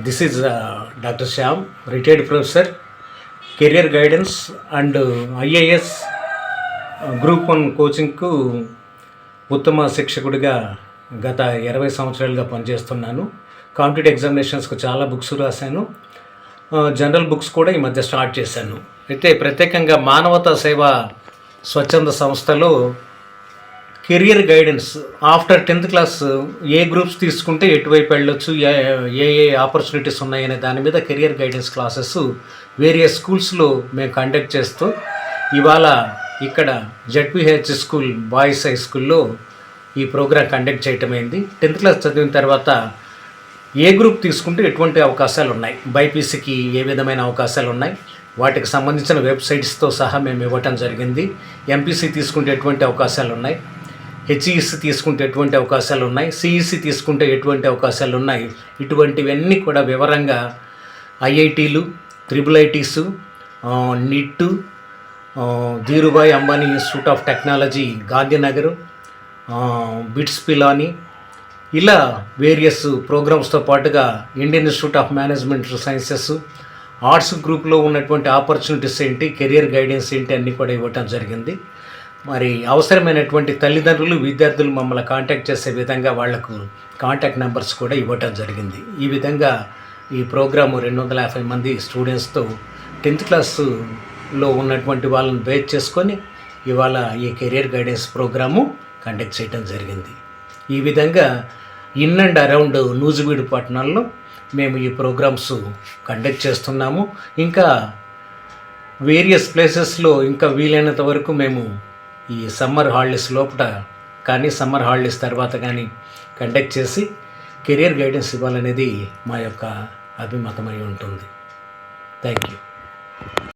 This is Dr. Shyam, retired professor, career guidance and IAS group 1 కోచింగ్కు ఉత్తమ శిక్షకుడిగా గత 20 సంవత్సరాలుగా పనిచేస్తున్నాను. కాంపిటేటివ్ ఎగ్జామినేషన్స్కు చాలా బుక్స్ రాశాను. జనరల్ బుక్స్ కూడా ఈ మధ్య స్టార్ట్ చేశాను. అయితే ప్రత్యేకంగా మానవతా సేవ స్వచ్ఛంద సంస్థలో career guidance after 10th class ఏ గ్రూప్స్ తీసుకుంటే ఎటువైపు వెళ్ళొచ్చు, ఏ ఆపర్చునిటీస్ ఉన్నాయనే దాని మీద కెరియర్ గైడెన్స్ క్లాసెస్ వేరియస్ స్కూల్స్లో మేము కండక్ట్ చేస్తూ ఇవాళ ఇక్కడ జెడ్పీహెచ్ స్కూల్ బాయ్స్ హై స్కూల్లో ఈ ప్రోగ్రాం కండక్ట్ చేయటమైంది. 10th క్లాస్ చదివిన తర్వాత ఏ గ్రూప్ తీసుకుంటే ఎటువంటి అవకాశాలు ఉన్నాయి, బైపీసీకి ఏ విధమైన అవకాశాలు ఉన్నాయి, వాటికి సంబంధించిన వెబ్సైట్స్తో సహా మేము ఇవ్వటం జరిగింది. ఎంపీసీ తీసుకుంటే ఎటువంటి అవకాశాలు ఉన్నాయి, హెచ్ఈసి తీసుకుంటే ఎటువంటి అవకాశాలు ఉన్నాయి, సిఈసి తీసుకుంటే ఎటువంటి అవకాశాలు ఉన్నాయి, ఇటువంటివన్నీ కూడా వివరంగా ఐఐటీలు, IIITs, NIT, Dhirubhai Ambani institute of technology Gandhinagar, BITS Pilani, ఇలా వేరియస్ ప్రోగ్రామ్స్తో పాటుగా Indian institute of management sciences, arts గ్రూప్లో ఉన్నటువంటి ఆపర్చునిటీస్ ఏంటి, కెరియర్ గైడెన్స్ ఏంటి అన్నీ కూడా ఇవ్వటం జరిగింది. మరి అవసరమైనటువంటి తల్లిదండ్రులు, విద్యార్థులు మమ్మల్ని కాంటాక్ట్ చేసే విధంగా వాళ్లకు కాంటాక్ట్ నెంబర్స్ కూడా ఇవ్వటం జరిగింది. ఈ విధంగా ఈ ప్రోగ్రాము 250 మంది స్టూడెంట్స్తో 10th క్లాస్లో ఉన్నటువంటి వాళ్ళని బేస్ చేసుకొని ఇవాళ ఈ కెరియర్ గైడెన్స్ ప్రోగ్రాము కండక్ట్ చేయడం జరిగింది. ఈ విధంగా ఇన్ అండ్ అరౌండ్ నూజివీడు పట్టణంలో మేము ఈ ప్రోగ్రామ్స్ కండక్ట్ చేస్తున్నాము. ఇంకా వేరియస్ ప్లేసెస్లో ఇంకా వీలైనంత వరకు మేము ఈ సమ్మర్ హాలిడేస్ లోపల కానీ సమ్మర్ హాలిడేస్ తర్వాత కానీ కండక్ట్ చేసి కెరియర్ గైడెన్స్ ఇవ్వాలనేది మా యొక్క అభిమతమై ఉంటుంది. Thank you.